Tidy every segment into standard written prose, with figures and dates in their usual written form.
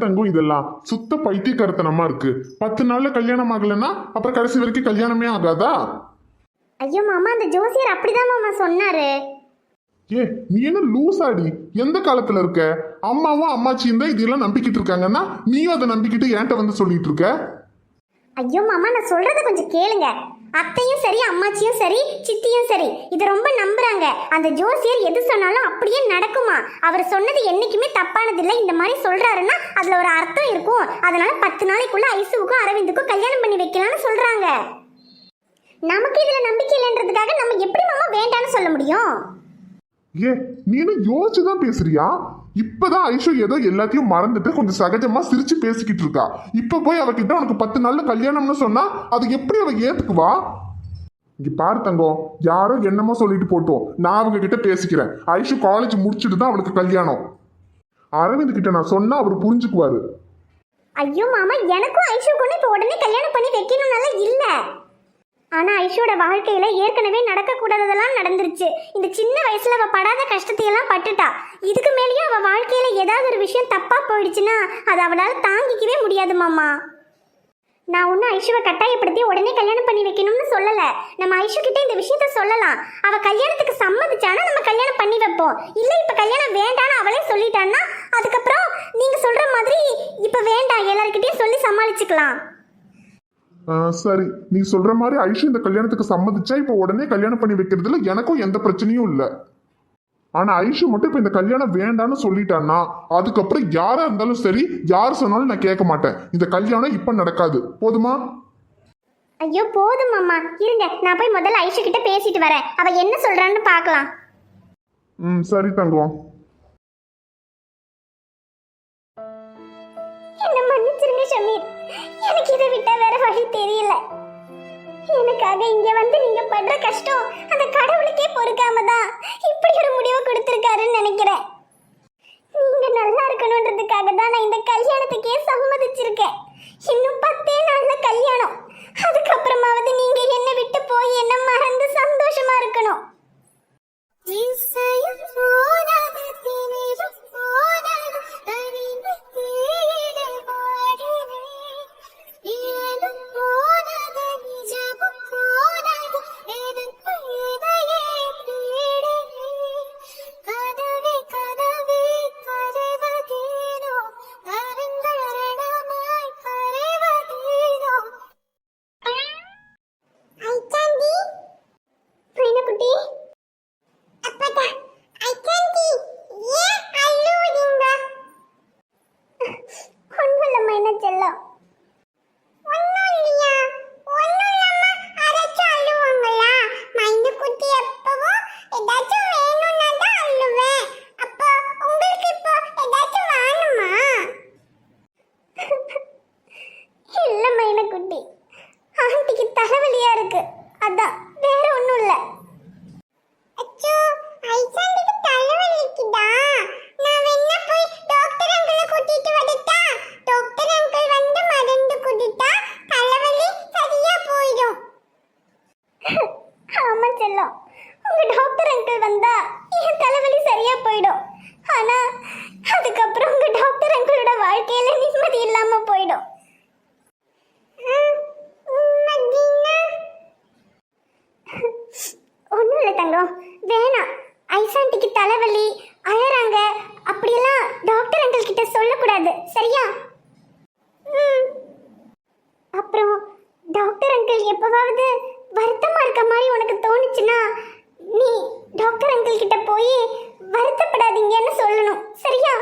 தங்கம் இதெல்லாம் சுத்த பைத்தியக்காரத்தனமா இருக்கு. 10 நாள்ல கல்யாணம் ஆகலன்னா அப்புறம் கடைசி வரைக்கும் கல்யாணமே ஆகாதா? ஐயோ மாமா, அந்த ஜோசியர் அப்படிதான் மாமா சொன்னாரு. ஏ நீ என்ன லூசாடி? எந்த காலத்துல இருக்க? அம்மாவும் அம்மாச்சியும் தான் இதெல்லாம் நம்பிக்கிட்டு இருக்காங்கன்னா நீயும் அதை நம்பிக்கிட்டு என்கிட்ட வந்து சொல்லிட்டு இருக்க. ஐயோ மாமா, நான் சொல்றத கொஞ்சம் கேளுங்க. அத்தையும் சரி, அம்மாச்சியும் சரி, சித்தியும் சரி இதை ரொம்ப நம்புறாங்க. அந்த ஜோசியர் எது சொன்னாலும் அப்படியே நடக்குமா. அவர் சொன்னது என்னைக்குமே தப்பானதில்லை. இந்த மாதிரி சொல்றாருன்னா அதுல ஒரு அர்த்தம் இருக்கும். அதனால 10 நாளைக்குள்ள ஐசுவுக்கும் அரவிந்துக்கும் கல்யாணம் பண்ணி வைக்கலாம்னு சொல்றாங்க. நமக்கு இதுல நம்பிக்கை இல்லைன்றதுக்காக நம்ம எப்படி மாமா வேண்டான்னு சொல்ல முடியும்? ஏ நீ என்ன யோசிச்சுதான் பேசுறியா? இப்பதான் ஐஷு ஏதோ எல்லாத்தையும் மறந்துட்டு கொஞ்சம் சகஜமா சிரிச்சு பேசிக்கிட்டு இருக்கா. இப்ப போய் அவகிட்ட உனக்கு 10 நாள்ல கல்யாணம்னு சொன்னா அது எப்படி அவ ஏத்துக்குவா? இங்க பாரு தங்கம், யாரோ என்னமோ சொல்லிட்டு போட்டோம், நான் அவங்க கிட்ட பேசிக்கிறேன். ஐஷு காலேஜ் முடிச்சுட்டு தான் அவளுக்கு கல்யாணம். அரவிந்த் கிட்ட நான் சொன்னா அவர் புரிஞ்சுக்குவாரு. ஐயோ மாமா, எனக்கும் ஐஷுக்கும் இப்ப உடனே கல்யாணம் பண்ணி வைக்கணும்னால இல்ல. ஆனா ஐஷோட வாழ்க்கையில ஏற்கனவே நடக்கக்கூடாததெல்லாம் நடந்துருச்சு. இந்த சின்ன வயசுல அவ படாத கஷ்டத்தையெல்லாம் பட்டுட்டா. இதுக்கு மேலேயும் அவ வாழ்க்கையில ஏதாவது ஒரு விஷயம் தப்பா போயிடுச்சுன்னா அது அவளால தாங்கிக்கவே முடியாது மாமா. நான் ஒன்னும் ஐஷுவை கட்டாயப்படுத்தி உடனே கல்யாணம் பண்ணி வைக்கணும்னு சொல்லல. நம்ம ஐஷு கிட்ட இந்த விஷயத்த சொல்லலாம். அவ கல்யாணத்துக்கு சம்மதிச்சானா நம்ம கல்யாணம் பண்ணி வைப்போம். இல்ல இப்ப கல்யாணம் வேண்டான்னு அவளே சொல்லிட்டான்னா அதுக்கப்புறம் நீங்க சொல்ற மாதிரி இப்ப வேண்டாம் எல்லார்கிட்டயும் சொல்லி சமாளிச்சுக்கலாம். சரி, நீ சொல்ற மாதிரி ஐஷு இந்த கல்யாணத்துக்கு சம்மதிச்சா இப்ப உடனே கல்யாணம் பண்ணி வைக்கிறதுல எனக்கும் எந்த பிரச்சனையும் இல்லை. ஆனா ஐஷு மட்டும் இப்ப இந்த கல்யாணம் வேண்டான்னு சொல்லிட்டான்னா அதுக்கப்புறம் யாரா இருந்தாலும் சரி, யார் சொன்னாலும் நான் கேட்க மாட்டேன். இந்த கல்யாணம் இப்ப நடக்காது. போதுமா? ஐயோ போதும் மாமா, இருங்க நான் போய் முதல்ல ஐஷு கிட்ட பேசிட்டு வரேன். அவ என்ன சொல்றான்னு பார்க்கலாம். சரி தங்கம். என்ன மன்னிச்சிருங்க ஷமீர், எனக்கு இதை விட்டா வேற வழி தெரியல. எனக்காக இங்க வந்து நீங்க படுற கஷ்டம் அந்த கடவுளுக்கே பொறுக்காம தான் இப்படி ஒரு முடிவு கொடுத்திருக்காருன்னு நினைக்கிறேன். நீங்க நல்லா இருக்கணும்ன்றதுக்காக தான் நான் இந்த கல்யாணத்துக்கே சம்மதிச்சிருக்கேன். இன்னும் 10 நாள்ல கல்யாணம். அதுக்கப்புறமாவது நீங்க என்னை விட்டு போய் என்ன மறந்து சந்தோஷமா இருக்கணும். வேணாம், ஐசாண்டிக்கு தலைவலி அழறாங்க அப்படியெல்லாம் டாக்டர் அங்கிள் கிட்ட சொல்லக்கூடாது, சரியா? அப்புறம் டாக்டர் அங்கிள் எப்பவாவது வருத்தமா இருக்க மாதிரி உனக்கு தோணுச்சுன்னா நீ டாக்டர் அங்கிள் கிட்ட போய் வருத்தப்படாதீங்கன்னு சொல்லணும், சரியா?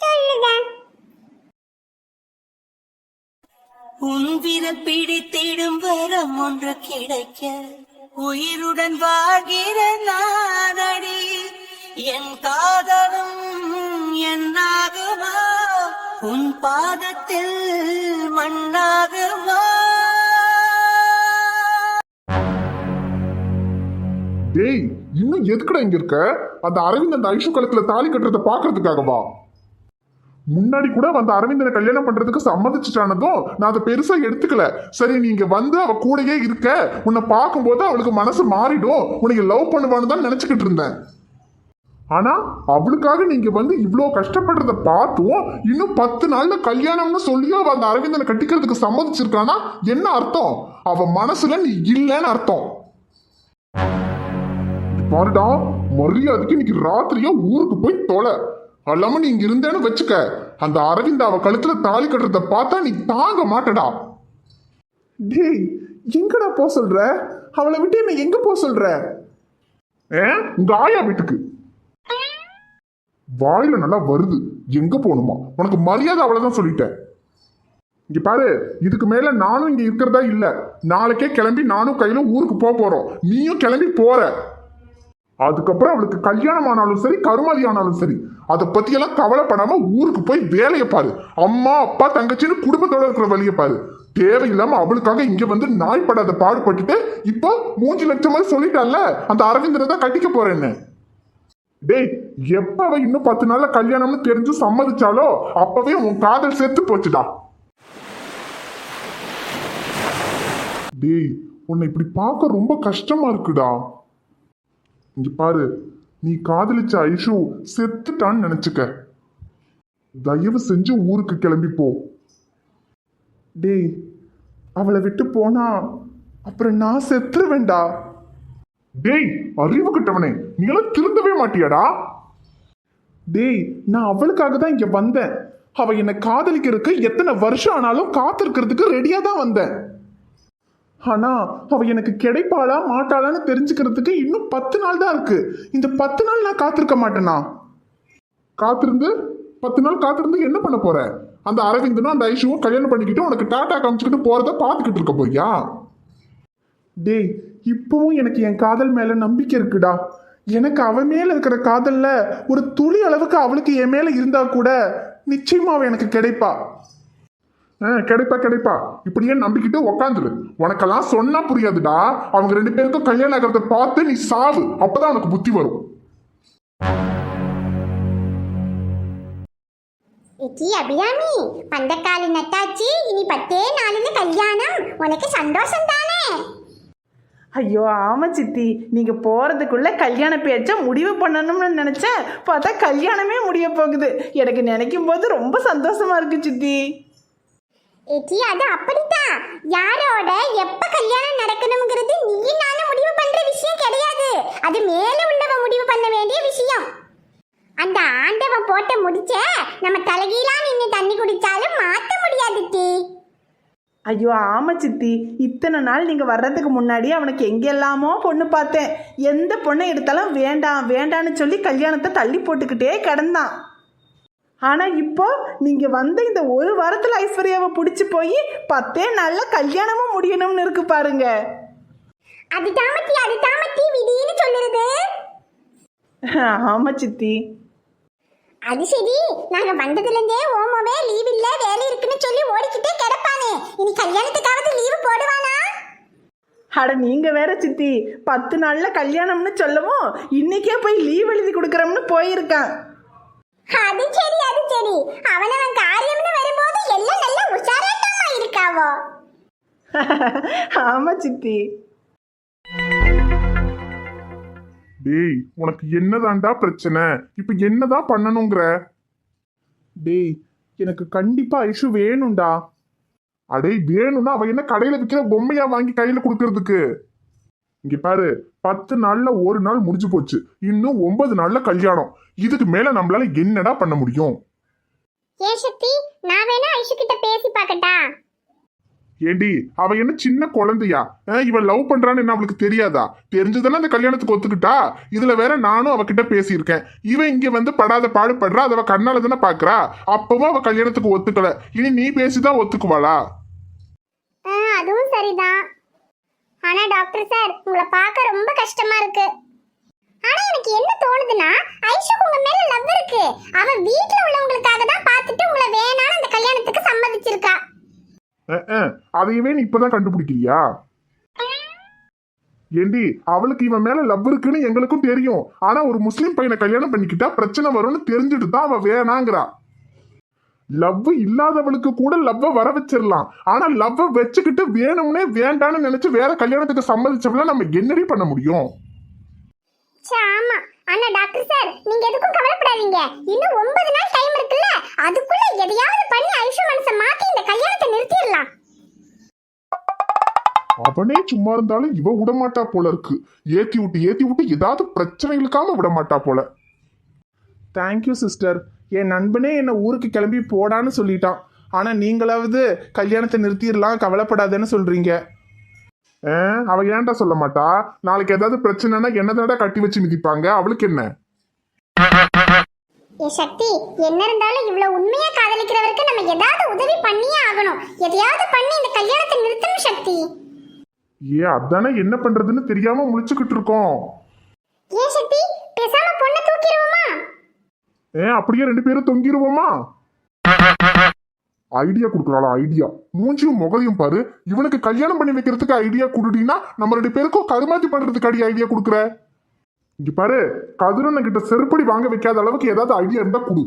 சொல்லுங்க. உன் விரல் பிடித்திடும் வரம் ஒன்று கிடைக்க உயிருடன் வாழ்கிற நானடி. என் காதலும் என்னாகுமா, உன் பாதத்தில் மண்ணாகுமா? டேய், இன்னும் எதுக்குடா இங்க இருக்க? அந்த அரவிந்த் அந்த ஐஷு கழுத்துல தாலி கட்டுறத பாக்குறதுக்காகவா? முன்னாடி கூட அந்த அரவிந்தனை கல்யாணம் பண்றதுக்கு சம்மதிச்சுட்டானதும் நான் அதை பெருசா எடுத்துக்கல. சரி, நீங்க வந்து அவ கூடயே இருக்க, உன்னை பார்க்கும்போது அவளுக்கு மனசு மாறிடும், உனக்கு லவ் பண்ணுவான்னு தான் நினைச்சுக்கிட்டு இருந்தேன். ஆனா அவளுக்காக நீங்க வந்து இவ்ளோ கஷ்டப்படுறத பார்த்தும் இன்னும் 10 நாள்ல கல்யாணம்னு சொல்லியோ அவ அந்த அரவிந்தனை கட்டிக்கிறதுக்கு சம்மதிச்சிருக்கானா என்ன அர்த்தம்? அவ மனசுல நீ இல்லைன்னு அர்த்தம். பாருடா, மரியாதைக்கு இன்னைக்கு ராத்திரியா ஊருக்கு போய் தொலை. அல்லாம நீ இங்க இருந்தேன்னு வச்சுக்க, அந்த அரவிந்த் அவ கழுத்துல தாலி கட்டுறத பார்த்தா நீ தாங்க மாட்டடா. டேய், எங்கடா போ சொல்ற? அவளை விட்டு என்ன எங்க போ சொல்ற? உங்க ஆயா வீட்டுக்கு. வாயில நல்லா வருது. எங்க போகணுமா? உனக்கு மரியாதை அவ்வளவுதான் சொல்லிட்டேன். இங்க பாரு, இதுக்கு மேல நானும் இங்க இருக்கிறதா இல்ல. நாளைக்கே கிளம்பி நானும் கையில ஊருக்கு போறோம். நீயும் கிளம்பி போற. அதுக்கப்புறம் அவளுக்கு கல்யாணம் ஆனாலும் சரி, கருமாதி ஆனாலும் சரி, அதை பத்தி எல்லாம் கவலைப்படாம ஊருக்கு போய் வேலையை பாரு. அம்மா அப்பா தங்கச்சின்னு குடும்பத்தோட இருக்கிற வழியை பாரு. தேவையில்லாம அவளுக்காக இங்க வந்து நாய்ப்படாத பாடுபட்டுட்டு இப்போ 3 லட்சம் மாதிரி சொல்லிட்டால அந்த அரவிந்தனை தான் கட்டிக்க போறேன்னு. டேய், எப்ப அவ இன்னும் 10 நாள்ல கல்யாணம்னு தெரிஞ்சு சம்மதிச்சாலோ அப்பவே உன் காதல் செத்து போச்சுடா. டேய், உன்னை இப்படி பார்க்க ரொம்ப கஷ்டமா இருக்குடா. இங்க பாரு, நீ காதலிச்ச ஐஷு செத்துட்டான்னு நினைச்சுக்க. தயவு செஞ்சு ஊருக்கு கிளம்பி போ. டேய், அவளை விட்டு போனா அப்புறம் நான் செத்துருவேண்டா. டேய், அறிவு கிட்டவனே, நீ எல்லாம் திருந்தவே மாட்டியாடா. டேய், நான் அவளுக்காக தான் இங்க வந்தேன். அவ என்னை காதலிக்கிறதுக்கு எத்தனை வருஷம் ஆனாலும் காத்திருக்கிறதுக்கு ரெடியா தான் வந்தேன். ஆனா அவ எனக்கு கிடைப்பாளா மாட்டாளான்னு தெரிஞ்சுக்கிறதுக்கு இன்னும் 10 நாள் தான் இருக்கு. இந்த 10 நாள் நான் காத்திருக்க மாட்டேனா? காத்திருந்து 10 நாள் காத்திருந்து என்ன பண்ண போற? அந்த அரவிந்தனும் அந்த ஐஷுவும் கல்யாணம் பண்ணிக்கிட்டு உனக்கு டாட்டா காமிச்சுக்கிட்டு போறத பார்த்துக்கிட்டு இருக்க போறியா? டேய், இப்பவும் எனக்கு என் காதல் மேல நம்பிக்கை இருக்குடா. எனக்கு அவ மேல இருக்கிற காதல்ல ஒரு துளி அளவுக்கு அவளுக்கு என் மேல இருந்தா கூட நிச்சயமா அவ எனக்கு கிடைப்பா. கிடைப்பா இப்படியே நம்பிக்கிட்டு உக்காந்துரு. உனக்கெல்லாம் சொன்னா புரியாதுடா. அவங்க 2 பேருக்கும் கல்யாணம் ஆகிறத பார்த்து நீ சாவு. அப்பதான் உனக்கு புத்தி வரும். அபிராமி, பந்தக்காலி நட்டாச்சு. இனி 10 நாளில் கல்யாணம். உனக்கு சந்தோஷம் தானே? ஐயோ ஆமா சித்தி, நீங்க போறதுக்குள்ள கல்யாண பேச்ச முடிவு பண்ணணும்னு நினைச்சேன். பார்த்தா கல்யாணமே முடிய போகுது. எனக்கு நினைக்கும் போது ரொம்ப சந்தோஷமா இருக்கு சித்தி. அது அப்படித்தான். யாரோட எப்ப கல்யாணம் நடக்கணுங்கிறது நீ நானும் முடிவு பண்ற விஷயம் கிடையாது. அது மேல உள்ளவ முடிவு பண்ண வேண்டிய விஷயம். அந்த ஆண்டவன் போட்ட முடிச்ச நம்ம தலைகீழா நின்று தண்ணி குடிச்சாலும் மாத்த முடியாது டி. ஐயோ ஆமா சித்தி, இத்தனை நாள் நீங்க வர்றதுக்கு முன்னாடி அவனுக்கு எங்கெல்லாமோ பொண்ணு பார்த்தேன். எந்த பொண்ணை எடுத்தாலும் வேண்டாம் வேண்டான்னு சொல்லி கல்யாணத்தை தள்ளி போட்டுக்கிட்டே கிடந்தான். ஆனா இப்போ நீங்க வந்து இந்த 1 வாரத்துல ஐஸ்வர்யாவை பிடிச்சி போய் 10 நாள்ல கல்யாணமும் முடியணும்னு இருக்கு பாருங்க. அது தாமத்தி விதின்னு சொல்லுறது. ஆமா சித்தி. அது சரி, நாங்க வந்ததுல இருந்தே ஓமோவே லீவ் இல்ல வேலை இருக்குன்னு சொல்லி ஓடிக்கிட்டே கிடப்பானே. இனி கல்யாணத்துக்காவது லீவு போடுவானா? அட நீங்க வேற சித்தி, 10 நாள்ல கல்யாணம்னு சொல்லவும் இன்னைக்கே போய் லீவ் எழுதி கொடுக்கறோம்னு போயிருக்கான். அது சரி. அவனவன் காரியம்னு வரும்போது எல்லாம் நல்ல உஷாராட்டமா இருக்காவோ. ஆமா சித்தி. டேய், உனக்கு என்னதான்டா பிரச்சனை? இப்ப என்னதான் பண்ணணுங்கிற? டேய், எனக்கு கண்டிப்பா ஐஷு வேணும்டா. அடே, வேணும்னா அவ என்ன கடையில விற்கிற பொம்மையா வாங்கி கையில கொடுக்கறதுக்கு? இங்க பாரு, 10 நாள்ல 1 நாள் முடிஞ்சு போச்சு. இன்னும் 9 நாள்ல கல்யாணம். இதுக்கு மேல நம்மளால என்னடா பண்ண முடியும்? ஏன் சக்தி, நான் வேணா ஐஷு கிட்ட பேசி பார்க்கட்டா? ஏண்டி, அவ என்ன சின்ன குழந்தையா? இவன் லவ் பண்றான்னு என்ன அவளுக்கு தெரியாதா? தெரிஞ்சுதானே அந்த கல்யாணத்துக்கு ஒத்துக்கிட்டா. இதுல வேற நானும் அவகிட்ட பேசியிருக்கேன். இவன் இங்க வந்து படாத பாடுபடுறா. அதை அவ கண்ணால தானே பாக்குறா. அப்பவும் அவ கல்யாணத்துக்கு ஒத்துக்கல. இனி நீ பேசிதான் ஒத்துக்குவாளா? அதுவும் சரிதான். ஆனா டாக்டர் சார், உங்களை பார்க்க ரொம்ப கஷ்டமா இருக்கு. ஆனா எனக்கு என்ன தோணுதுன்னா, ஐஷுக்கு உங்க மேல லவ் இருக்கு. அவ வீட்ல உள்ளவங்களுக்காக தான் பார்த்துட்டு உங்களை வேணான்னு அந்த கல்யாணத்துக்கு சம்மதிச்சிருக்கா. அதையவே நீ இப்பதான் கண்டுபிடிக்கிறியா? ஏண்டி, அவளுக்கு இவன் மேல லவ் இருக்குன்னு எங்களுக்கும் தெரியும். ஆனா ஒரு முஸ்லீம் பையனை கல்யாணம் பண்ணிக்கிட்டா பிரச்சனை வரும்னு தெரிஞ்சுட்டு தான் அவ வேணாங்கிறா. லவ் இல்லாதவளுக்கு கூட லவ்வ வர வச்சிடலாம். ஆனா லவ்வ வச்சுக்கிட்டு வேணும்னே வேண்டான்னு நினைச்சு வேற கல்யாணத்துக்கு சம்மதிச்சவள நம்ம என்னடி பண்ண முடியும்? ஆமா, ஆனா டாக்டர் சார் நீங்க எதுக்கும் கவலைப்படாதீங்க. இன்னும் 9 நாள் டைம் இருக்குல்ல, அதுக்குள்ள எதையாவது பண்ணி ஐஷு மனசை மாத்தி இந்த கல்யாணத்தை நிறுத்திடலாம். அவனே சும்மா இருந்தாலும் இவ விடமாட்டா போல இருக்கு. ஏத்தி விட்டு ஏதாவது பிரச்சனை இழுக்காம விடமாட்டா போல. Thank you sister. என் நண்பனே என்னை ஊருக்கு கிளம்பி போடான்னு சொல்லிட்டான். ஆனால் நீங்களாவது கல்யாணத்தை நிறுத்திடலாம், கவலைப்படாதேன்னு சொல்கிறீங்க. அவ ஏன்டா சொல்ல மாட்டா? நாளைக்கு ஏதாவது பிரச்சனைனா என்னதாடா கட்டி வச்சு மிதிப்பாங்க, அவளுக்கு என்ன? ஏ சக்தி, என்ன இருந்தாலும் இவ்வளவு உண்மையா காதலிக்கிறவருக்கு நம்ம ஏதாவது உதவி பண்ணியே ஆகணும். எதையாவது பண்ணி இந்த கல்யாணத்தை நிறுத்தணும் சக்தி. அதானே என்ன பண்றதுன்னு தெரியாம முழிச்சுக்கிட்டு இருக்கோம். ஏன் சக்தி, பேசாம பொண்ணை தூக்கிடுவோமா? அப்படியே 2 பேரும் தொங்கிடுவோமா? ஐடியா கொடுக்கறாளா? ஐடியா மூஞ்சியும் முகதையும் பாரு. இவனுக்கு கல்யாணம் பண்ணி வைக்கிறதுக்கு ஐடியா குடுடினா நம்ம 2 பேருக்கும் கருமாத்தி பண்றதுக்கு ஐடியா கொடுக்குற. இங்க பாரு, கதிரண்ண கிட்ட செருப்படி வாங்க வைக்காத அளவுக்கு ஏதாவது ஐடியா இருந்தா குடு.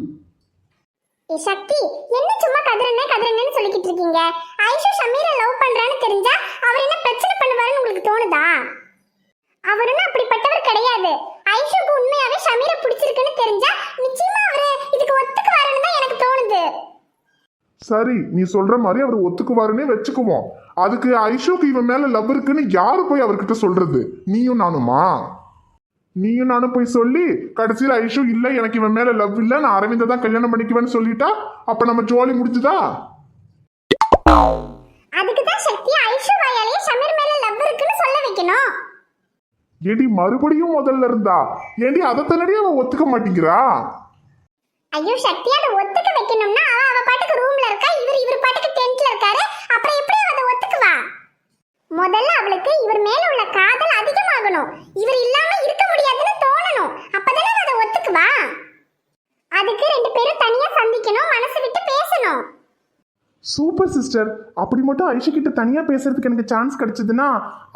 ஏ சக்தி, என்ன சும்மா கதிரண்ணன்னு சொல்லிக்கிட்டு இருக்கீங்க? ஐஷு ஷமீரை லவ் பண்றான்னு தெரிஞ்சா அவர் என்ன பிரச்சனை பண்ணுவாருன்னு உங்களுக்கு தோணுதா? அவருன்னு அப்படிப்பட்டவர் கிடையாது. ஐஷுக்கு உண்மையாவே ஷமீரை பிடிச்சிருக்குன்னு தெரிஞ்சா நிச்சயமா அவரு இதுக்கு ஒத்துக்குவாருன்னு தான் எனக்கு தோணுது. சரி, நீ சொல்ற மாதிரி அவர் ஒத்துக்குவாருன்னே வச்சுக்குவோம். அதுக்கு ஐஷுக்கு இவன் மேல லவ் இருக்குன்னு யாரு போய் அவர்கிட்ட சொல்றது? நீயும் நானுமா? நீயும் நானும் போய் சொல்லி கடைசியில் ஐஷு இல்ல எனக்கு இவன் மேல லவ் இல்ல, நான் அரவிந்த தான் கல்யாணம் பண்ணிக்குவேன்னு சொல்லிட்டா அப்ப நம்ம ஜோலி முடிஞ்சுதா? அதுக்கு தான் சக்தி ஐஷு வாயாலே ஷமீர் மேல லவ் இருக்குன்னு சொல்ல வைக்கணும். ஏடி மறுபடியும் முதல்ல இருந்தா? ஏடி அதை தன்னடியே அவன் ஒத்துக்க மாட்டேங்கிறா? ஐயோ சக்தி, அதை ஒத்துக்க வைக்கணும்னா அவ பாட்டுக்கு ரூம்ல இருக்கா, இவர் பாட்டுக்கு டென்ட்ல இருக்காரு. அப்புறம் எப்படி அவ அதை ஒத்துக்குவா? முதல்ல அவளுக்கு இவர் மேல உள்ள காதல் அதிகமாகணும். இவர் இல்லாம இருக்க முடியாதுன்னு தோணணும். அப்பதானே அதை ஒத்துக்குவா. அதுக்கு 2 பேரும் தனியா சந்திக்கணும், மனசு விட்டு பேசணும். Super sister. அப்படி மட்டும் ஐஷு கிட்ட தனியாக பேசுறதுக்கு எனக்கு சான்ஸ் கிடைச்சதுன்னா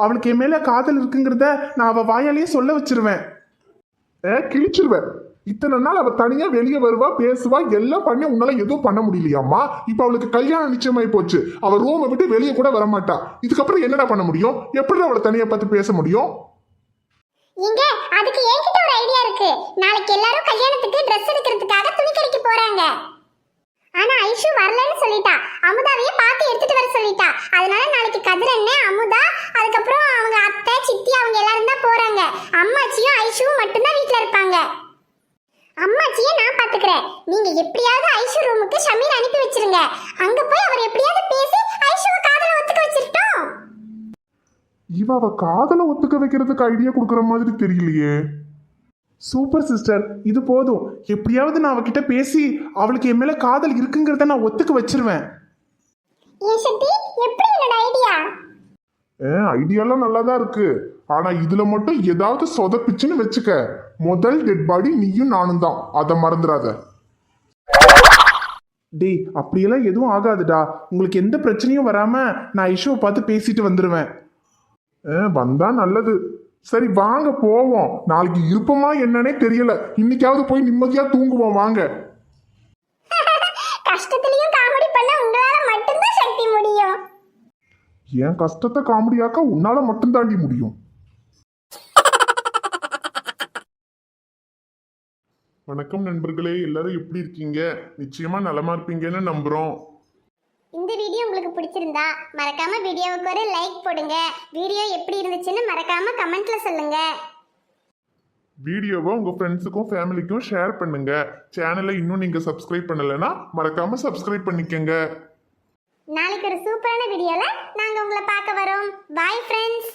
அவளுக்கு என் மேலே காதல் இருக்குங்கிறத நான் அவள் வாயாலேயே சொல்ல வச்சிருவேன். கிழிச்சிருவேன். இத்தனை நாள் அவ தனியா வெளியே வருவா, பேசுவா, எல்லாம் பண்ணி உன்னால எதுவும் பண்ண முடியலையாம்மா. இப்ப அவளுக்கு கல்யாணம் நிச்சயமாயி போச்சு. அவ ரூமை விட்டு வெளியே கூட வரமாட்டா. இதுக்கப்புறம் என்னடா பண்ண முடியும்? எப்படி அவளை தனியா பார்த்து பேச முடியும்? இங்க அதுக்கு என்கிட்ட ஒரு ஐடியா இருக்கு. நாளைக்கு எல்லாரும் கல்யாணத்துக்கு Dress எடுக்கிறதுக்காக துணி கடைக்கு போறாங்க. ஆனா ஐஷு வரலன்னு சொல்லிட்டா. அமுதாவையே பார்த்து எடுத்துட்டு வர சொல்லிட்டா. அதனால நாளைக்கு கதிரண்ணே, அமுதா, அதுக்கப்புறம் அவங்க அத்தை, சித்தி அவங்க எல்லாரும் தான் போறாங்க. அம்மாச்சியும் ஐஷுவும் மட்டும்தான் வீட்டுல இருப்பாங்க. அம்மாச்சியை நான் பாத்துக்கிறேன். நீங்க எப்படியாவது ஐஷு ரூமுக்கு ஷமீர் அனுப்பி வச்சிருங்க. அங்க போய் அவர் எப்படியாவது பேசி ஐஷுவை காதல ஒத்துக்க வச்சிரட்டும். அவ காதலை ஒத்துக்க வைக்கிறதுக்கு ஐடியா கொடுக்குற மாதிரி தெரியலையே. சூப்பர் சிஸ்டர், இது போதும். எப்படியாவது நான் அவகிட்ட பேசி அவளுக்கு என் மேலே காதல் இருக்குங்கிறத நான் ஒத்துக்க வச்சிருவேன். ஏன் சக்தி, எப்படி என்னோட ஐடியா? ஐடியாலாம் நல்லா தான் இருக்கு. ஆனா இதுல மட்டும் ஏதாவது சொதப்பிச்சுன்னு வச்சுக்க, முதல் டெட் பாடி நீயும் நானும் தான். அதை மறந்துடாத. டேய், அப்படியெல்லாம் எதுவும் ஆகாதுடா. உங்களுக்கு எந்த பிரச்சனையும் வராம நான் ஐஷுவை பார்த்து பேசிட்டு வந்துடுவேன். வந்தா நல்லது. சரி வாங்க போவோம். நாளைக்கு இருப்போமா என்னன்னே தெரியல. இன்னைக்காவது போய் நிம்மதியா தூங்குவோம் வாங்க. கஷ்டத்துலயும் காமெடி பண்ண உங்களால மட்டும்தான் சக்தி முடியும். என் கஷ்டத்தை காமெடியாக்க உன்னால மட்டும் தாண்டி முடியும். வணக்கம் நண்பர்களே, எல்லாரும் எப்படி இருக்கீங்க? நிச்சயமா நலமா இருப்பீங்கன்னு நம்புறோம். இந்த வீடியோ உங்களுக்கு பிடிச்சிருந்தா மறக்காம வீடியோவுக்கு ஒரு லைக் போடுங்க. வீடியோ எப்படி இருந்துச்சுன்னு மறக்காம கமெண்ட்ல சொல்லுங்க. வீடியோவை உங்க ஃப்ரெண்ட்ஸுக்கும் ஃபேமிலிக்கும் ஷேர் பண்ணுங்க. சேனலை இன்னும் நீங்க சப்ஸ்கிரைப் பண்ணலைன்னா மறக்காம சப்ஸ்கிரைப் பண்ணிக்கங்க. நாளைக்கு ஒரு சூப்பரான வீடியோல நாங்க உங்களை பார்க்க வரோம். Bye friends.